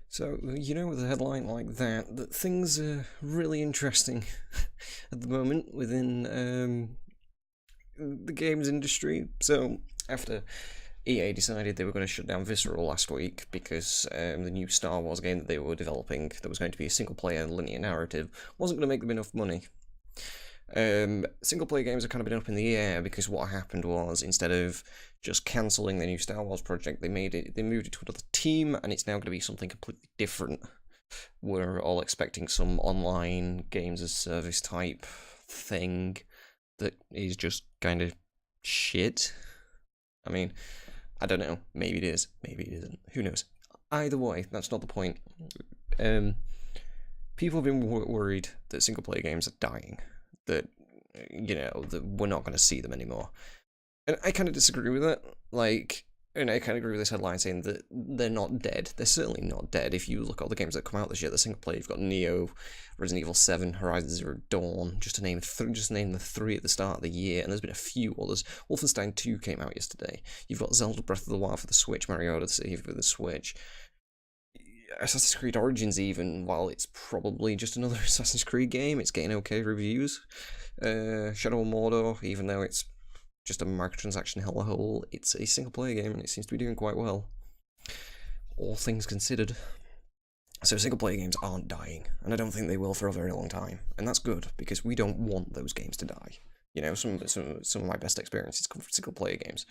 So, with a headline like that things are really interesting at the moment within the games industry. So, after EA decided they were going to shut down Visceral last week because the new Star Wars game that they were developing, that was going to be a single player linear narrative, wasn't going to make them enough money. Single player games have kind of been up in the air because what happened was, instead of just cancelling the new Star Wars project, they moved it to another team, and it's now going to be something completely different. We're all expecting some online games as service type thing that is just kind of shit. I mean, I don't know. Maybe it is. Maybe it isn't. Who knows? Either way, that's not the point. People have been worried that single player games are dying. That that we're not going to see them anymore. And I kind of disagree with that. And I kind of agree with this headline saying that they're not dead. They're certainly not dead. If you look at all the games that come out this year, the single player, you've got Neo, Resident Evil 7, Horizon Zero Dawn, just to name the three at the start of the year, and there's been a few others. Wolfenstein 2 came out yesterday. You've got Zelda Breath of the Wild for the Switch, Mario Odyssey for the Switch. Assassin's Creed Origins, even, while it's probably just another Assassin's Creed game, it's getting okay reviews. Shadow of Mordor, even though it's just a microtransaction hellhole, it's a single player game and it seems to be doing quite well, all things considered. So single player games aren't dying, and I don't think they will for a very long time, and that's good because we don't want those games to die. Some of my best experiences come from single player games,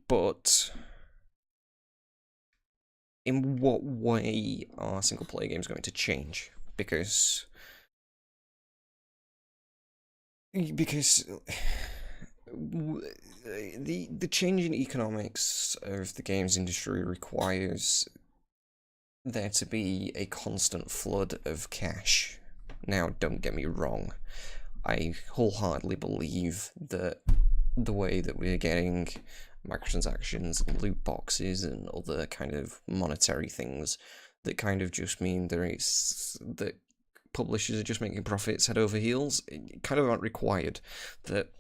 but in what way are single player games going to change? Because the change in economics of the games industry requires there to be a constant flood of cash. Now, don't get me wrong, I wholeheartedly believe that the way that we're getting microtransactions and loot boxes and other kind of monetary things that kind of just mean that publishers are just making profits head over heels, it kind of aren't required. That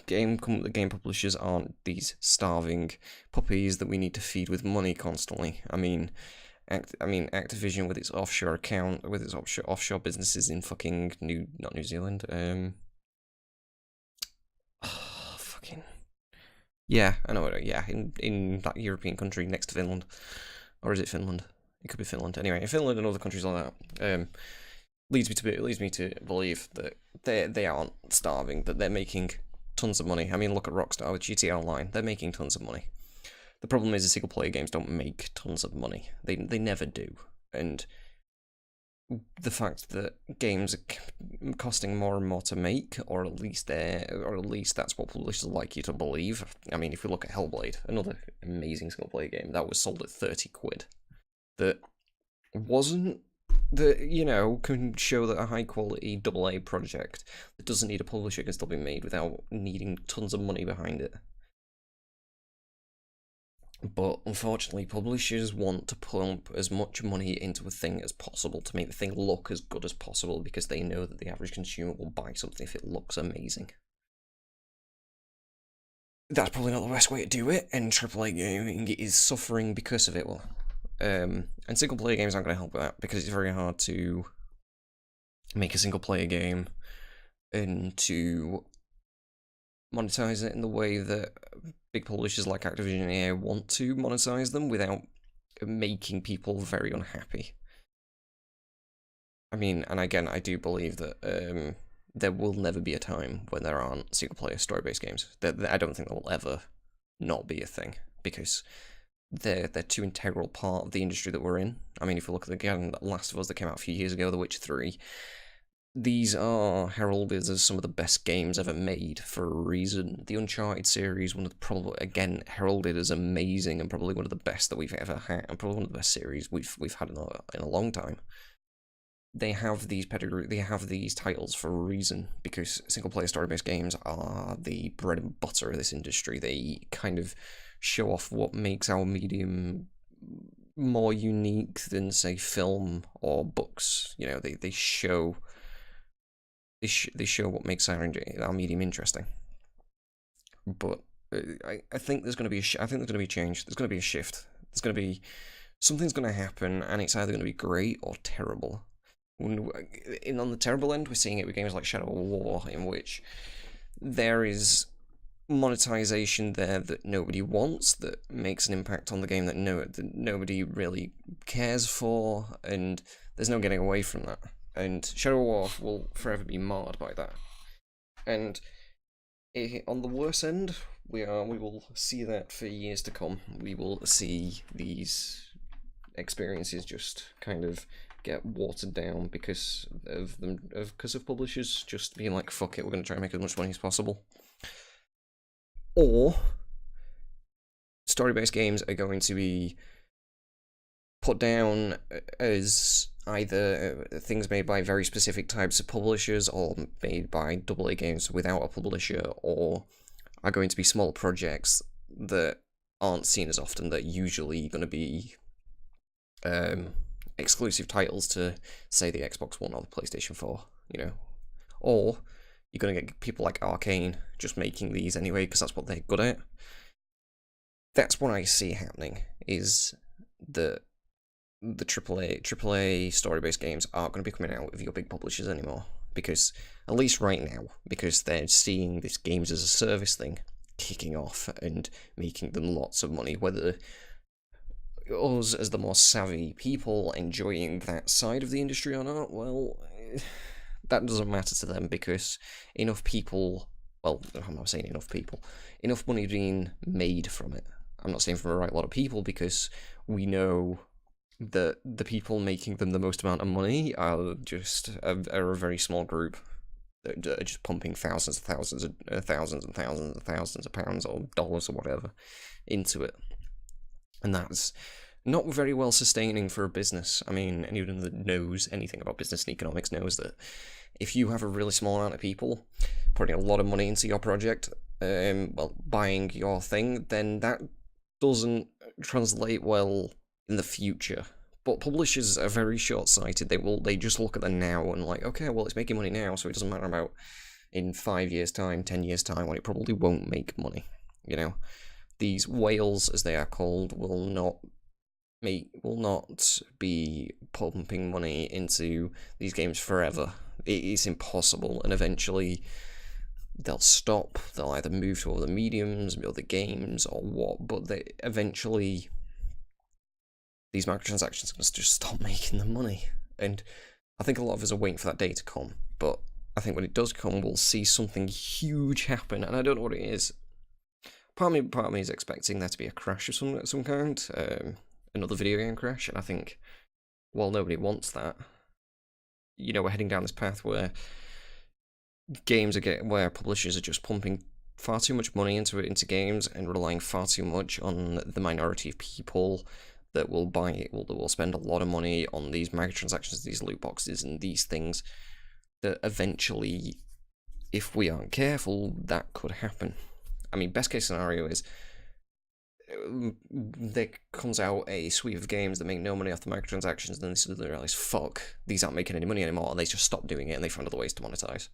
game publishers aren't these starving puppies that we need to feed with money constantly. I mean, Activision with its offshore offshore businesses in fucking not New Zealand. Fucking yeah, I know. Yeah, in that European country next to Finland, or is it Finland? It could be Finland. Anyway, in Finland and other countries like that, leads me to believe that they aren't starving. That they're making tons of money. I mean, look at Rockstar with GTA Online. They're making tons of money. The problem is, the single player games don't make tons of money. They never do. And the fact that games are costing more and more to make, or at least that's what publishers like you to believe. I mean, if we look at Hellblade, another amazing single player game that was sold at 30 quid, that wasn't can show that a high quality AA project that doesn't need a publisher can still be made without needing tons of money behind it. But unfortunately, publishers want to pump as much money into a thing as possible to make the thing look as good as possible, because they know that the average consumer will buy something if it looks amazing. That's probably not the best way to do it, and AAA gaming is suffering because of it. And single player games aren't going to help with that, because it's very hard to make a single player game and to monetize it in the way that big publishers like Activision and EA want to monetize them without making people very unhappy. I mean, and again, I do believe that there will never be a time when there aren't single-player story-based games. I don't think there will ever not be a thing, because they're too integral part of the industry that we're in. I mean, if you look at again, Last of Us that came out a few years ago, The Witcher 3, these are heralded as some of the best games ever made for a reason. The Uncharted series, one of the probably again heralded as amazing and probably one of the best that we've ever had, and probably one of the best series we've had in a long time. They have these pedigree, they have these titles for a reason, because single player story based games are the bread and butter of this industry. They kind of show off what makes our medium more unique than, say, film or books. They show what makes our medium interesting. But I think there's going to be a change. There's going to be a shift. There's going to be something's going to happen, and it's either going to be great or terrible. On the terrible end, we're seeing it with games like Shadow of War, in which there is monetization there that nobody wants, that makes an impact on the game that nobody really cares for, and there's no getting away from that. And Shadow of War will forever be marred by that. And on the worst end, we will see that for years to come. We will see these experiences just kind of get watered down because of publishers just being like, fuck it, we're going to try and make as much money as possible. Or story-based games are going to be put down as either things made by very specific types of publishers or made by AA games without a publisher, or are going to be small projects that aren't seen as often, that are usually going to be exclusive titles to, say, the Xbox One or the PlayStation 4, or you're going to get people like Arcane just making these anyway because that's what they're good at. That's what I see happening, is that the AAA story-based games aren't going to be coming out with your big publishers anymore, because, at least right now, because they're seeing this games as a service thing kicking off and making them lots of money, whether us as the more savvy people enjoying that side of the industry or not, well, that doesn't matter to them, because enough people, well, I'm not saying enough people, enough money being made from it. I'm not saying from a right lot of people, because we know that the people making them the most amount of money are just a very small group that are just pumping thousands and thousands of pounds or dollars or whatever into it. And that's not very well sustaining for a business. I mean, anyone that knows anything about business and economics knows that if you have a really small amount of people putting a lot of money into your project, buying your thing, then that doesn't translate well in the future. But publishers are very short-sighted. They just look at the now and like, okay, well, it's making money now, so it doesn't matter about in 5 years' time, 10 years' time, when it probably won't make money. These whales, as they are called, will not be pumping money into these games forever. It is impossible, and eventually they'll stop. They'll either move to other mediums, other games, or what, but eventually these microtransactions are going to just stop making them money. And I think a lot of us are waiting for that day to come, but I think when it does come, we'll see something huge happen, and I don't know what it is. Part of me is expecting there to be a crash of some kind, another video game crash, and I think, well, nobody wants that. We're heading down this path where where publishers are just pumping far too much money into games and relying far too much on the minority of people that will buy it, that will spend a lot of money on these microtransactions, these loot boxes, and these things that eventually, if we aren't careful, that could happen. I mean, best case scenario is there comes out a suite of games that make no money off the microtransactions, and then they suddenly realize, fuck, these aren't making any money anymore, and they just stop doing it and they find other ways to monetize.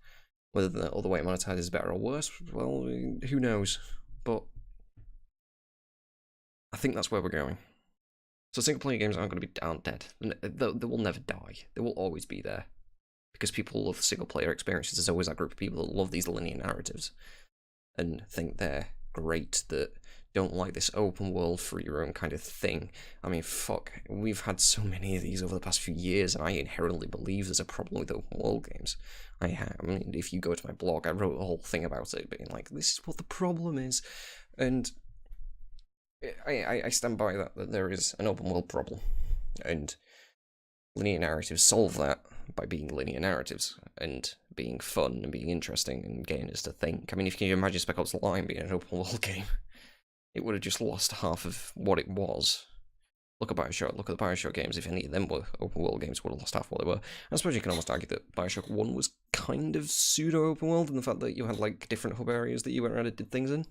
Whether the other way to monetize is better or worse, well, who knows? But I think that's where we're going. So single-player games aren't going to be dead. They will never die. They will always be there. Because people love single-player experiences. There's always that group of people that love these linear narratives and think they're great, that don't like this open world for your own kind of thing. I mean, fuck, we've had so many of these over the past few years, and I inherently believe there's a problem with open world games. I mean, if you go to my blog, I wrote a whole thing about it, being like, this is what the problem is, and I stand by that there is an open world problem, and linear narratives solve that by being linear narratives and being fun and being interesting and getting us to think. I mean, if you can imagine Spec Ops: The Line being an open world game, it would have just lost half of what it was. Look at Bioshock, look at the Bioshock games. If any of them were open world games, would have lost half what they were. I suppose you can almost argue that Bioshock 1 was kind of pseudo open world in the fact that you had like different hub areas that you went around and did things in.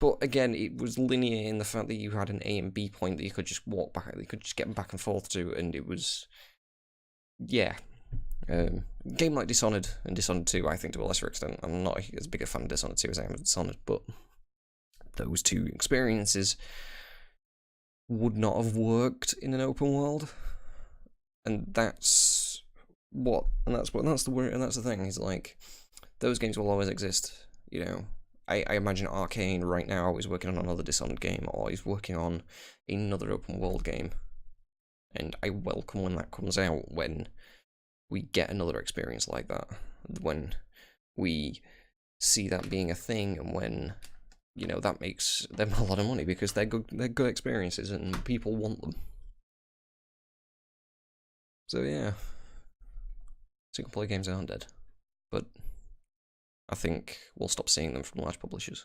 But again, it was linear in the fact that you had an A and B point that you could just walk back, you could just get back and forth to, and it was, yeah. Game like Dishonored and Dishonored 2, I think to a lesser extent. I'm not as big a fan of Dishonored 2 as I am of Dishonored, but those two experiences would not have worked in an open world, and that's the thing. Is like those games will always exist. You know, I imagine Arcane right now is working on another Dishonored game, or is working on another open world game, and I welcome when that comes out, when we get another experience like that, when we see that being a thing, and when that makes them a lot of money because they're good experiences and people want them. So yeah, single player games aren't dead, but I think we'll stop seeing them from large publishers.